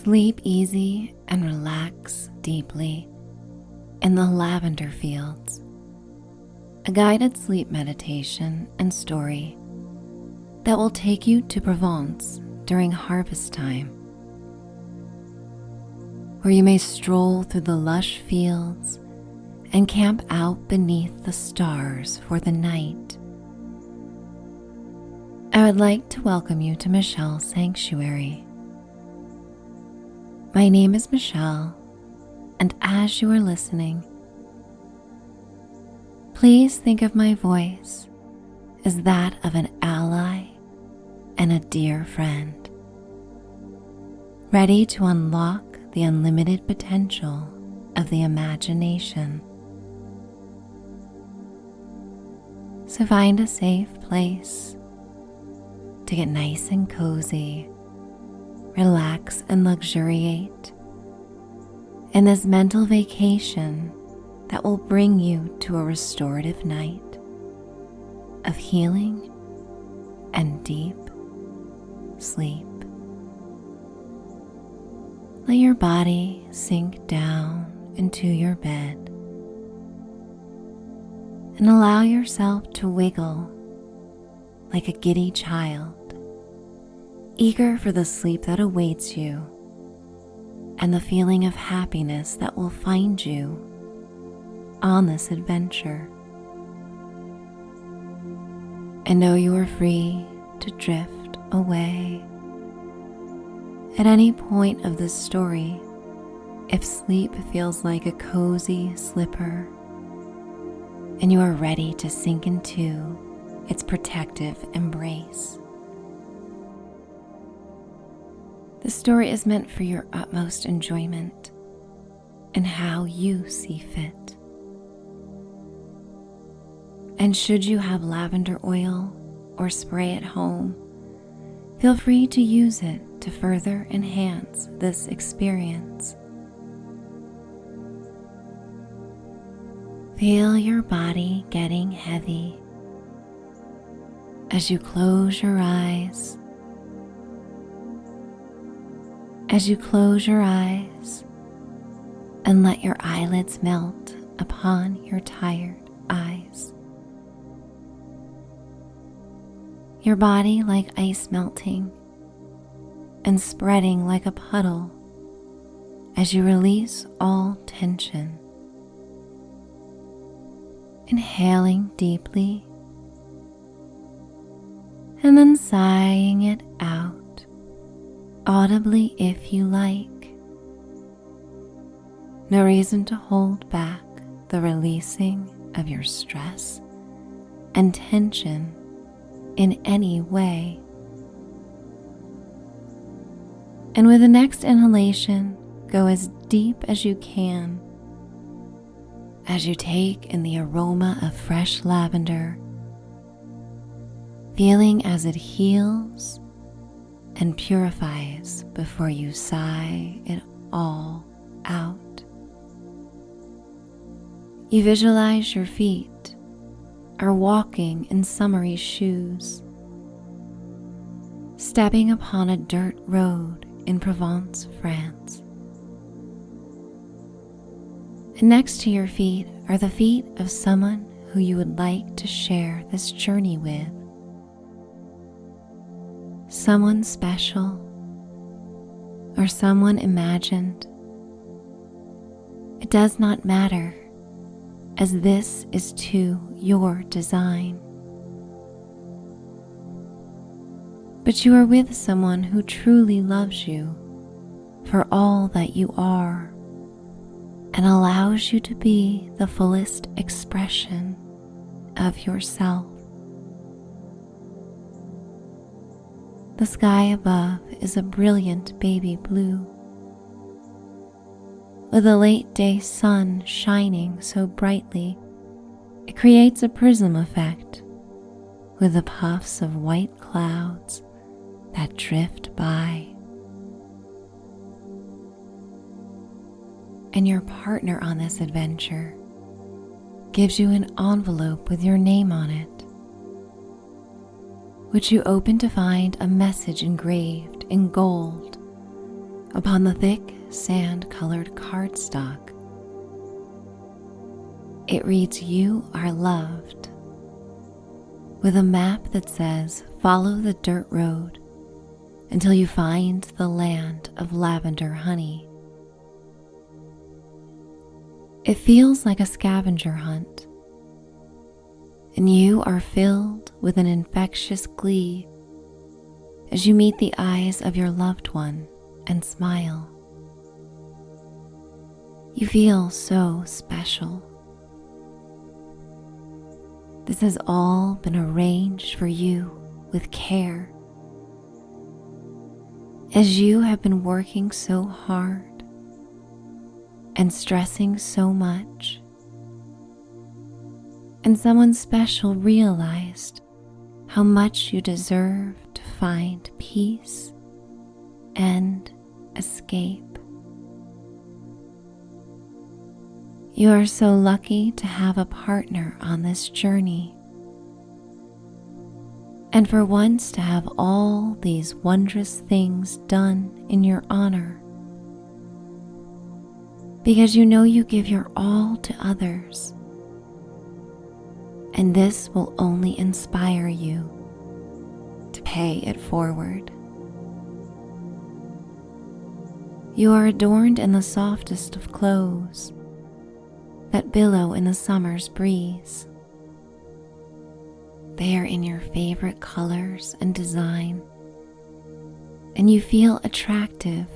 Sleep easy and relax deeply in the Lavender Fields, a guided sleep meditation and story that will take you to Provence during harvest time, where you may stroll through the lush fields and camp out beneath the stars for the night. I would like to welcome you to Michelle's Sanctuary. My name is Michelle, and as you are listening, please think of my voice as that of an ally and a dear friend, ready to unlock the unlimited potential of the imagination. So find a safe place to get nice and cozy, relax and luxuriate in this mental vacation that will bring you to a restorative night of healing and deep sleep. Let your body sink down into your bed and allow yourself to wiggle like a giddy child, eager for the sleep that awaits you and the feeling of happiness that will find you on this adventure. And know you are free to drift away at any point of this story if sleep feels like a cozy slipper and you are ready to sink into its protective embrace. The story is meant for your utmost enjoyment and how you see fit. And should you have lavender oil or spray at home, feel free to use it to further enhance this experience. Feel your body getting heavy as you close your eyes. As you close your eyes and let your eyelids melt upon your tired eyes. Your body like ice melting and spreading like a puddle as you release all tension. Inhaling deeply and then sighing it out audibly if you like. No reason to hold back the releasing of your stress and tension in any way. And with the next inhalation, go as deep as you can as you take in the aroma of fresh lavender, feeling as it heals and purifies before you sigh it all out. You visualize your feet are walking in summery shoes, stepping upon a dirt road in Provence, France. And next to your feet are the feet of someone who you would like to share this journey with. Someone special or someone imagined. It does not matter, as this is to your design. But you are with someone who truly loves you for all that you are and allows you to be the fullest expression of yourself. The sky above is a brilliant baby blue, with the late day sun shining so brightly, it creates a prism effect with the puffs of white clouds that drift by. And your partner on this adventure gives you an envelope with your name on it, which you open to find a message engraved in gold upon the thick sand-colored cardstock. It reads, "You are loved," with a map that says, "Follow the dirt road until you find the land of lavender honey." It feels like a scavenger hunt, and you are filled with an infectious glee as you meet the eyes of your loved one and smile. You feel so special. This has all been arranged for you with care, as you have been working so hard and stressing so much, and someone special realized how much you deserve to find peace and escape. You are so lucky to have a partner on this journey, and for once to have all these wondrous things done in your honor, because you know you give your all to others, and this will only inspire you to pay it forward. You are adorned in the softest of clothes that billow in the summer's breeze. They are in your favorite colors and design, and you feel attractive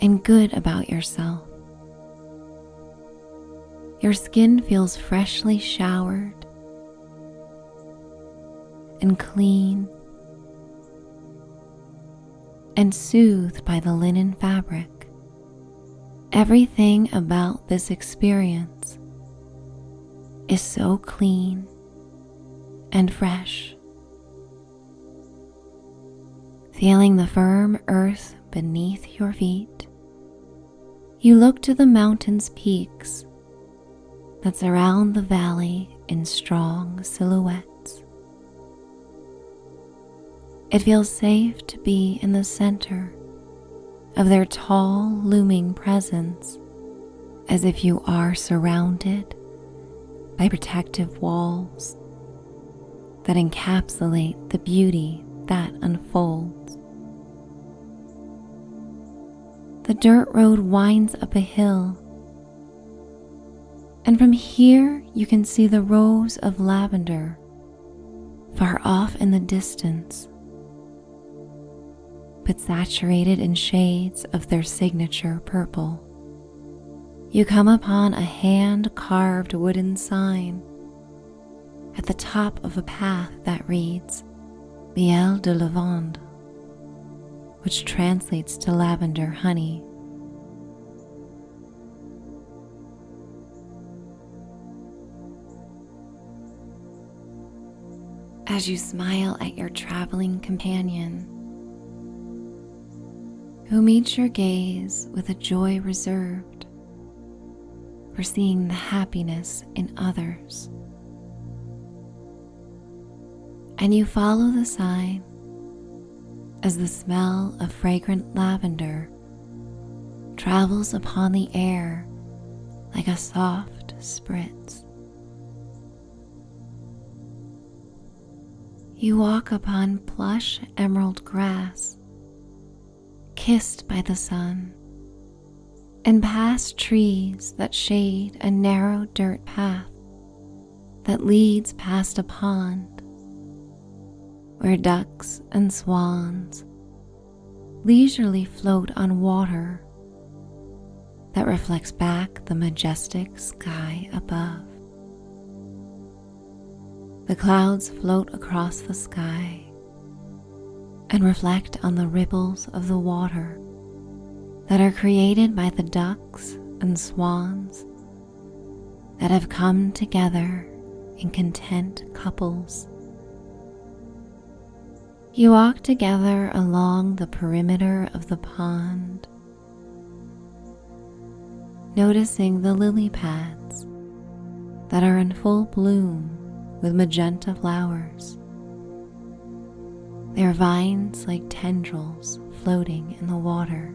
and good about yourself. Your skin feels freshly showered and clean and soothed by the linen fabric. Everything about this experience is so clean and fresh. Feeling the firm earth beneath your feet, you look to the mountain's peaks that surround the valley in strong silhouettes. It feels safe to be in the center of their tall, looming presence, as if you are surrounded by protective walls that encapsulate the beauty that unfolds. The dirt road winds up a hill, and from here you can see the rows of lavender far off in the distance, but saturated in shades of their signature purple. You come upon a hand-carved wooden sign at the top of a path that reads "Miel de lavande," which translates to lavender honey. As you smile at your traveling companion, who meets your gaze with a joy reserved for seeing the happiness in others. And you follow the sign as the smell of fragrant lavender travels upon the air like a soft spritz. You walk upon plush emerald grass, kissed by the sun, and past trees that shade a narrow dirt path that leads past a pond where ducks and swans leisurely float on water that reflects back the majestic sky above. The clouds float across the sky and reflect on the ripples of the water that are created by the ducks and swans that have come together in content couples. You walk together along the perimeter of the pond, noticing the lily pads that are in full bloom with magenta flowers, their vines like tendrils floating in the water.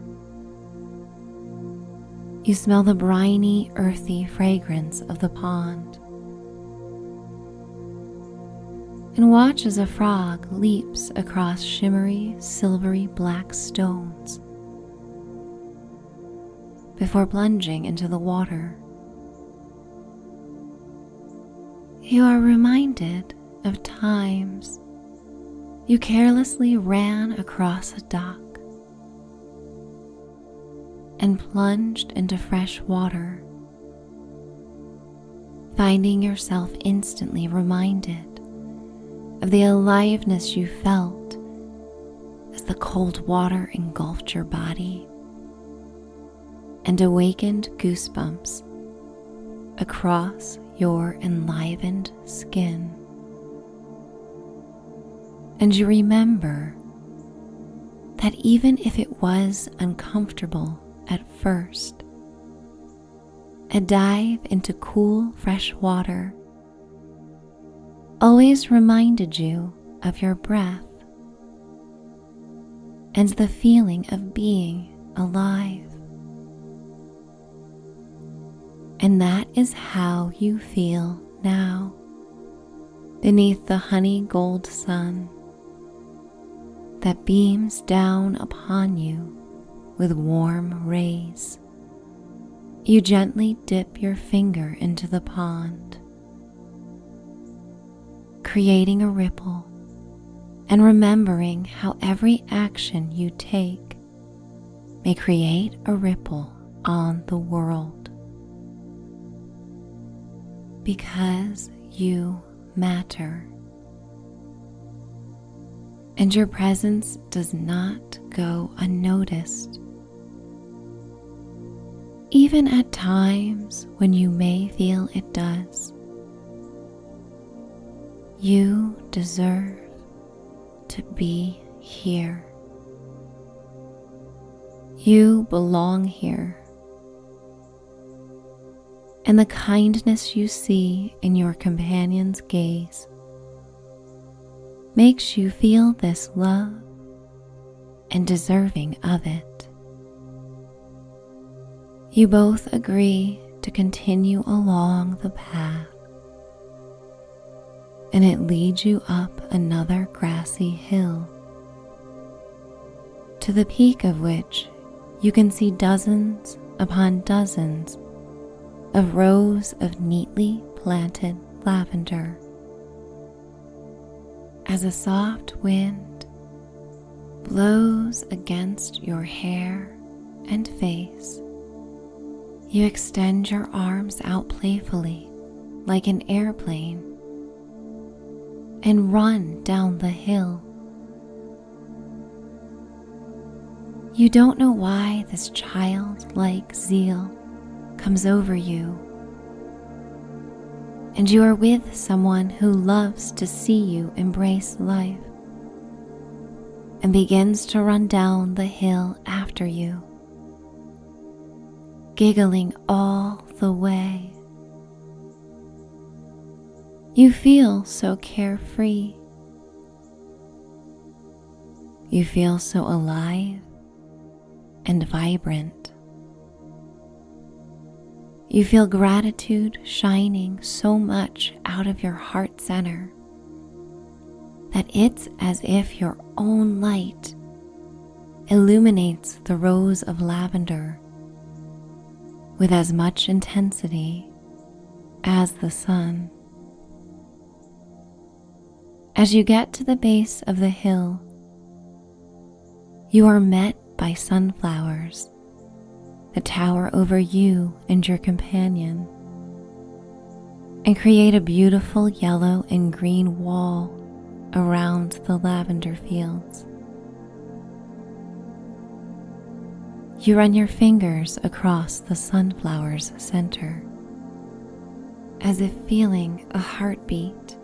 You smell the briny, earthy fragrance of the pond and watch as a frog leaps across shimmery, silvery black stones before plunging into the water. You are reminded of times you carelessly ran across a dock and plunged into fresh water, finding yourself instantly reminded of the aliveness you felt as the cold water engulfed your body and awakened goosebumps across your enlivened skin. And you remember that even if it was uncomfortable at first, a dive into cool, fresh water always reminded you of your breath and the feeling of being alive. And that is how you feel now, beneath the honey gold sun that beams down upon you with warm rays. You gently dip your finger into the pond, creating a ripple and remembering how every action you take may create a ripple on the world. Because you matter. And your presence does not go unnoticed. Even at times when you may feel it does. You deserve to be here. You belong here. And the kindness you see in your companion's gaze makes you feel this love and deserving of it. You both agree to continue along the path, and it leads you up another grassy hill, to the peak of which you can see dozens upon dozens of rows of neatly planted lavender. As a soft wind blows against your hair and face, you extend your arms out playfully like an airplane and run down the hill. You don't know why this childlike zeal comes over you, and you are with someone who loves to see you embrace life and begins to run down the hill after you, giggling all the way. You feel so carefree. You feel so alive and vibrant. You feel gratitude shining so much out of your heart center that it's as if your own light illuminates the rose of lavender with as much intensity as the sun. As you get to the base of the hill, you are met by sunflowers that tower over you and your companion and create a beautiful yellow and green wall around the lavender fields. You run your fingers across the sunflower's center, as if feeling a heartbeat.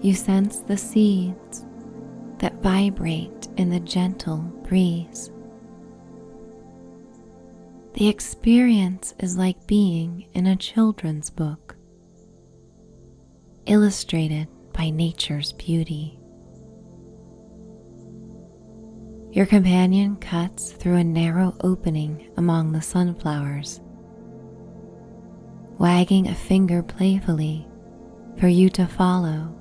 You sense the seeds that vibrate in the gentle breeze. The experience is like being in a children's book, illustrated by nature's beauty. Your companion cuts through a narrow opening among the sunflowers, wagging a finger playfully for you to follow.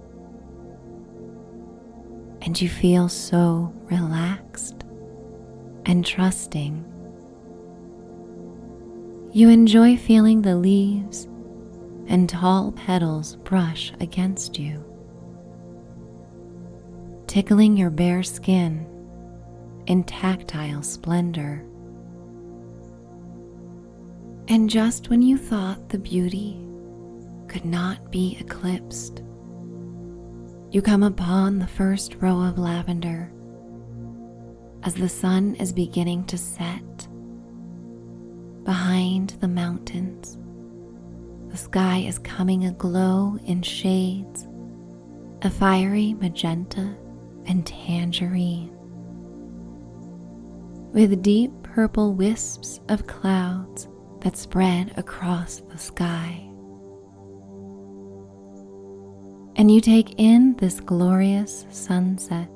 And you feel so relaxed and trusting. You enjoy feeling the leaves and tall petals brush against you, tickling your bare skin in tactile splendor. And just when you thought the beauty could not be eclipsed, you come upon the first row of lavender as the sun is beginning to set. Behind the mountains, the sky is coming aglow in shades of fiery magenta and tangerine, with deep purple wisps of clouds that spread across the sky. And you take in this glorious sunset,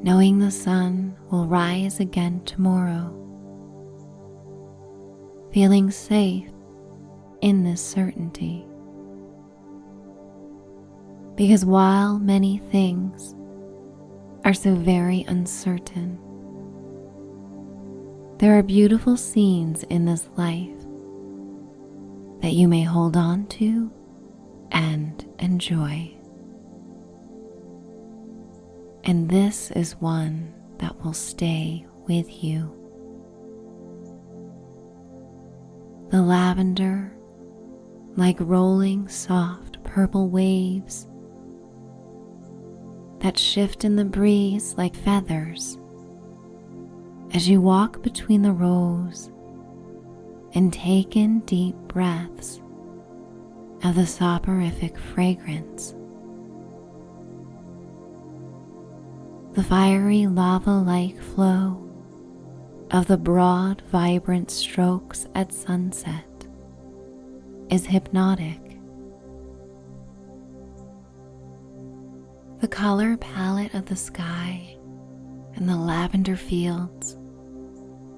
knowing the sun will rise again tomorrow, feeling safe in this certainty. Because while many things are so very uncertain, there are beautiful scenes in this life that you may hold on to and enjoy. And this is one that will stay with you. The lavender, like rolling soft purple waves that shift in the breeze like feathers as you walk between the rows and take in deep breaths of the soporific fragrance. The fiery lava-like flow of the broad, vibrant strokes at sunset is hypnotic. The color palette of the sky and the lavender fields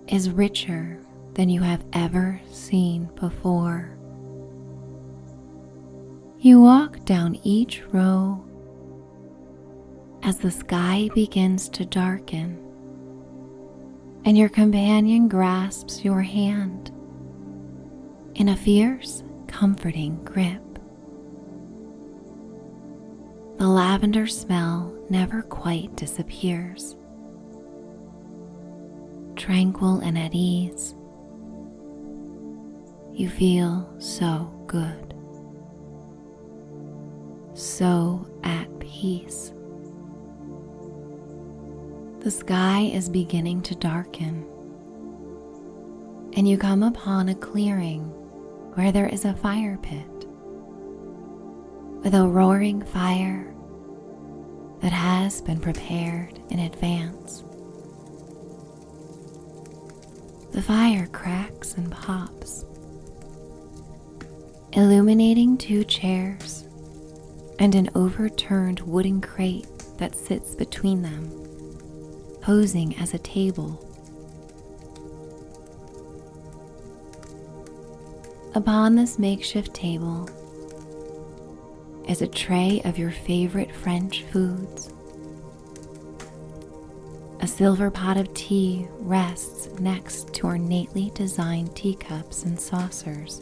is richer than you have ever seen before. You walk down each row as the sky begins to darken, and your companion grasps your hand in a fierce, comforting grip. The lavender smell never quite disappears. Tranquil and at ease, you feel so good, so at peace. The sky is beginning to darken, and you come upon a clearing where there is a fire pit with a roaring fire that has been prepared in advance. The fire cracks and pops, illuminating 2 chairs and an overturned wooden crate that sits between them, posing as a table. Upon this makeshift table is a tray of your favorite French foods. A silver pot of tea rests next to ornately designed teacups and saucers,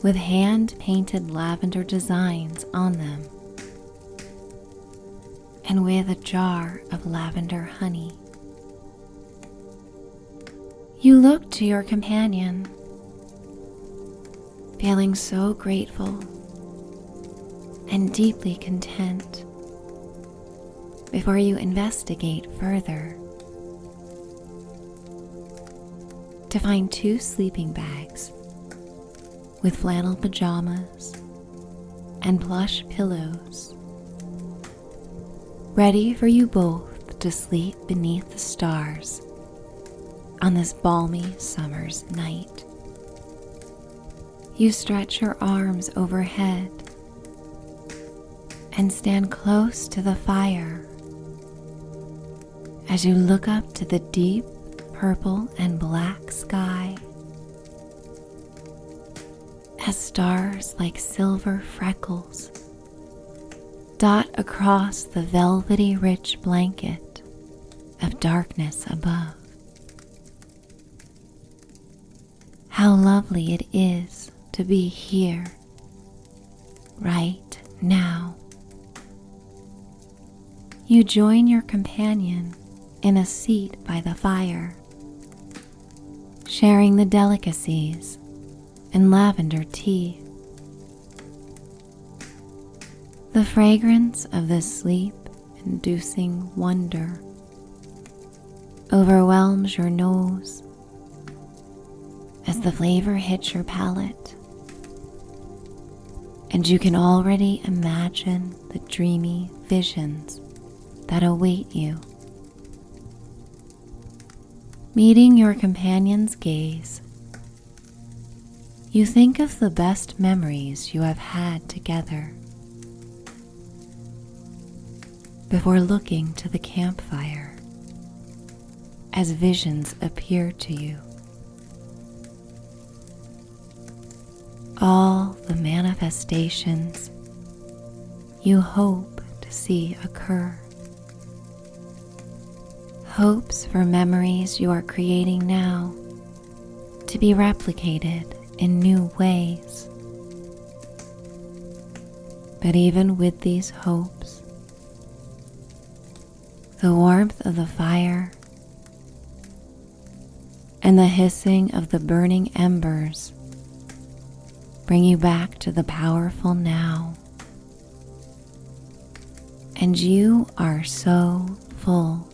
with hand-painted lavender designs on them, and with a jar of lavender honey. You look to your companion, feeling so grateful and deeply content before you investigate further to find 2 sleeping bags with flannel pajamas and plush pillows, ready for you both to sleep beneath the stars on this balmy summer's night. You stretch your arms overhead and stand close to the fire as you look up to the deep purple and black sky, as stars like silver freckles dot across the velvety rich blanket of darkness above. How lovely it is to be here, right now. You join your companion in a seat by the fire, sharing the delicacies and lavender tea. The fragrance of this sleep-inducing wonder overwhelms your nose as the flavor hits your palate, and you can already imagine the dreamy visions that await you. Meeting your companion's gaze, you think of the best memories you have had together before looking to the campfire as visions appear to you. All the manifestations you hope to see occur. Hopes for memories you are creating now to be replicated in new ways. But even with these hopes, the warmth of the fire and the hissing of the burning embers bring you back to the powerful now. And you are so full,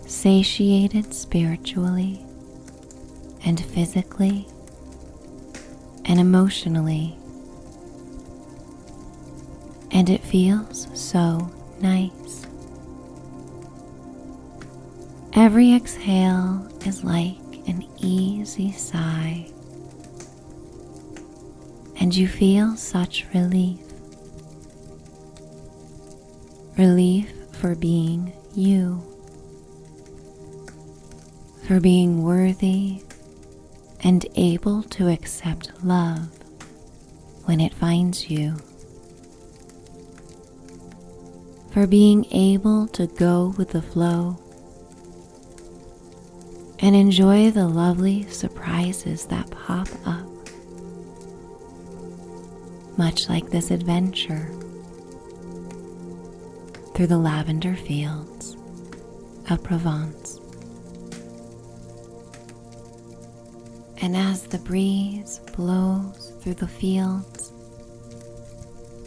satiated spiritually and physically and emotionally, and it feels so nice. Every exhale is like an easy sigh, and you feel such relief. Relief for being you, for being worthy and able to accept love when it finds you, for being able to go with the flow and enjoy the lovely surprises that pop up, much like this adventure through the Lavender Fields of Provence. And as the breeze blows through the fields,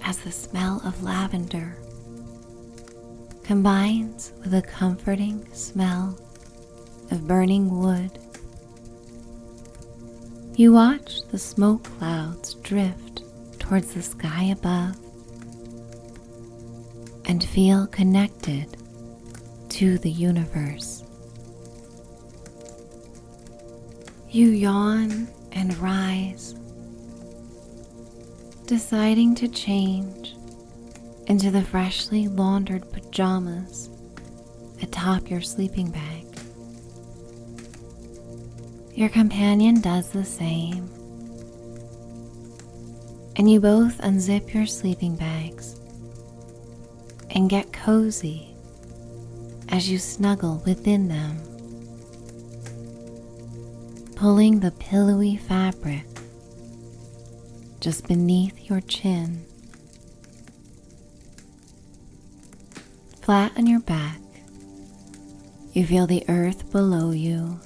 as the smell of lavender combines with the comforting smell of burning wood, you watch the smoke clouds drift towards the sky above and feel connected to the universe. You yawn and rise, deciding to change into the freshly laundered pajamas atop your sleeping bag. Your companion does the same, and you both unzip your sleeping bags and get cozy as you snuggle within them, pulling the pillowy fabric just beneath your chin. Flat on your back, you feel the earth below you,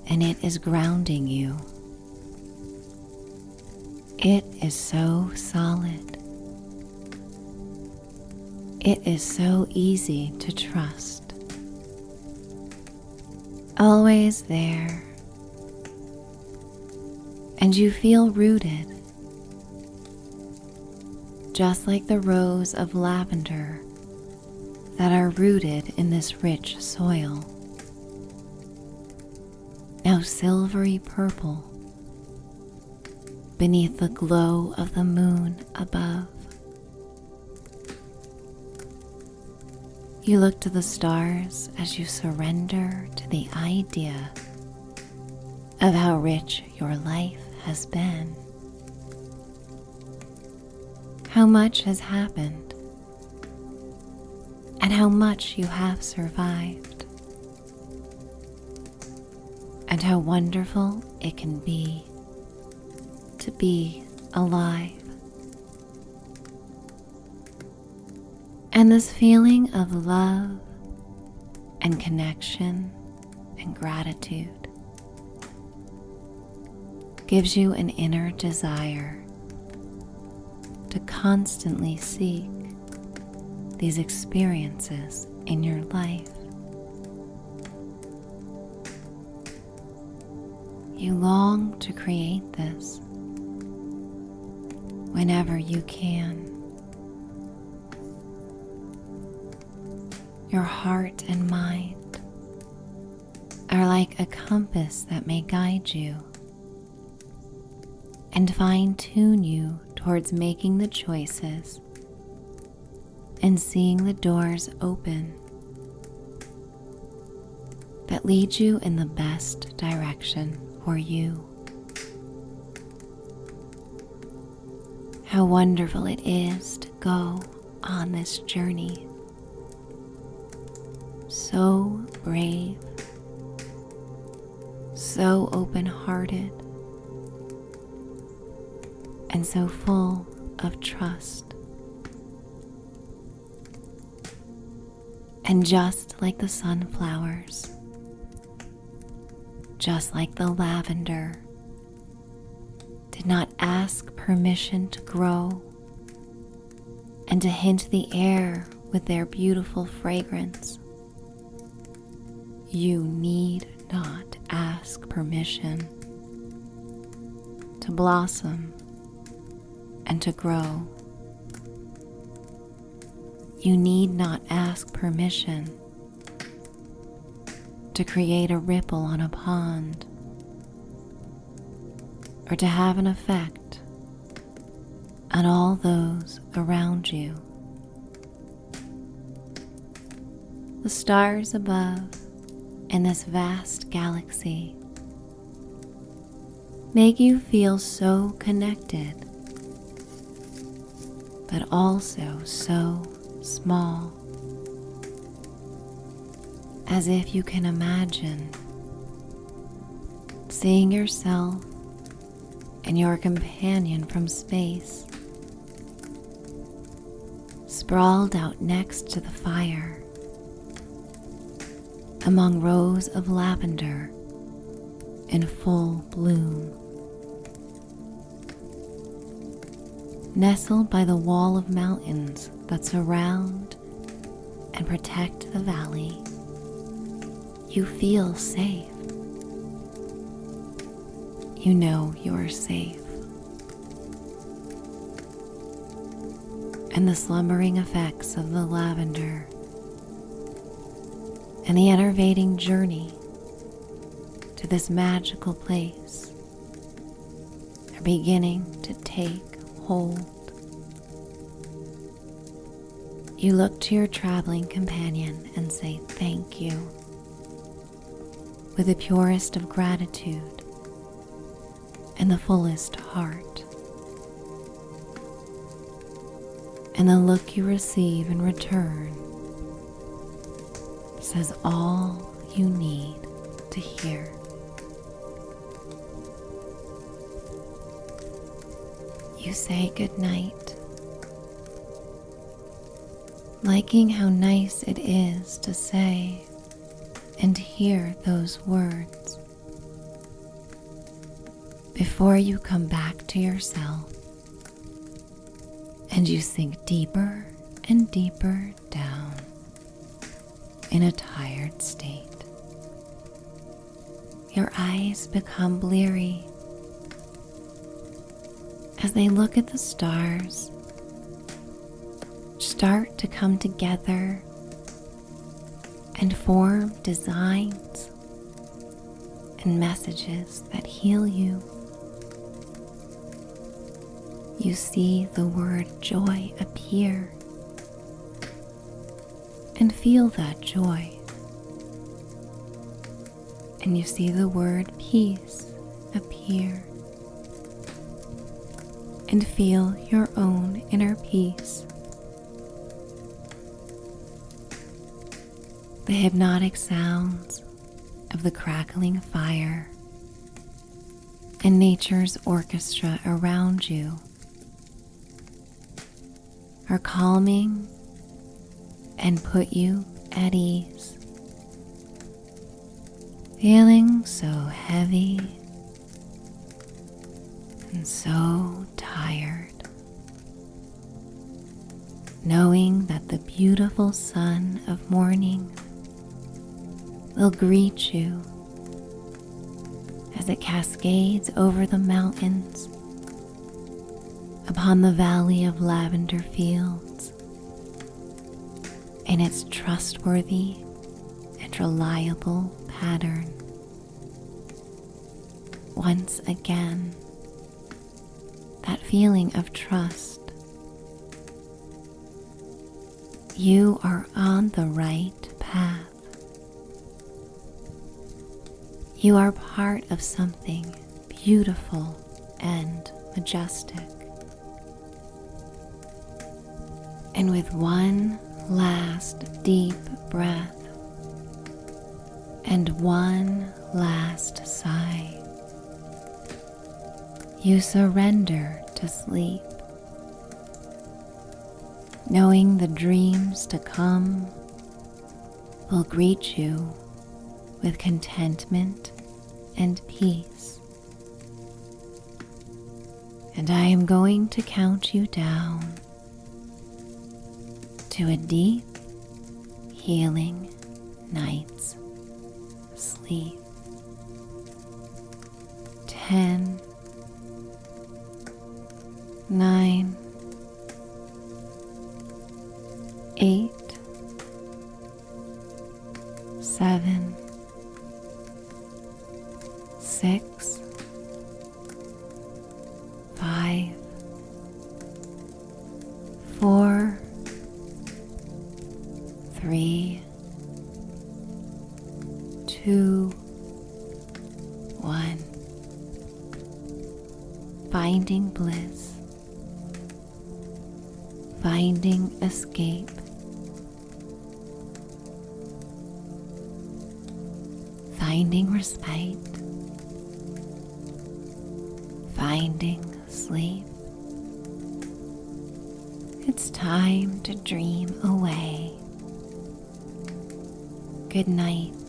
and it is grounding you. It is so solid. It is so easy to trust. Always there. And you feel rooted, just like the rows of lavender that are rooted in this rich soil. Now silvery purple, beneath the glow of the moon above. You look to the stars as you surrender to the idea of how rich your life has been, how much has happened, and how much you have survived, and how wonderful it can be to be alive. And this feeling of love and connection and gratitude gives you an inner desire to constantly seek these experiences in your life. You long to create this whenever you can. Your heart and mind are like a compass that may guide you and fine-tune you towards making the choices and seeing the doors open that lead you in the best direction for you. How wonderful it is to go on this journey. So brave, so open-hearted, and so full of trust. And just like the sunflowers, just like the lavender, did not ask permission to grow and to hint the air with their beautiful fragrance, you need not ask permission to blossom and to grow. You need not ask permission to create a ripple on a pond or to have an effect on all those around you. The stars above in this vast galaxy make you feel so connected, but also so small, as if you can imagine seeing yourself and your companion from space sprawled out next to the fire among rows of lavender in full bloom. Nestled by the wall of mountains that surround and protect the valley, you feel safe. You know you are safe. And the slumbering effects of the lavender and the enervating journey to this magical place are beginning to take hold. You look to your traveling companion and say thank you with the purest of gratitude and the fullest heart. And the look you receive in return says all you need to hear. You say goodnight, liking how nice it is to say and hear those words before you come back to yourself and you sink deeper and deeper down in a tired state. Your eyes become bleary as they look at the stars, start to come together and form designs and messages that heal you. you see the word joy appear, and feel that joy. And you see the word peace appear, and feel your own inner peace. The hypnotic sounds of the crackling fire and nature's orchestra around you are calming and put you at ease, feeling so heavy and so tired, knowing that the beautiful sun of morning will greet you as it cascades over the mountains upon the valley of Lavender Fields in its trustworthy and reliable pattern. Once again, that feeling of trust. You are on the right path. You are part of something beautiful and majestic. And with one last deep breath and one last sigh, you surrender to sleep, knowing the dreams to come will greet you with contentment and peace. And I am going to count you down to a deep, healing night's sleep. 10, 9, 8, 7, 6, 5, 4, 3, 2, 1. Finding bliss, finding escape, finding respite, finding sleep. It's time to dream away. Good night.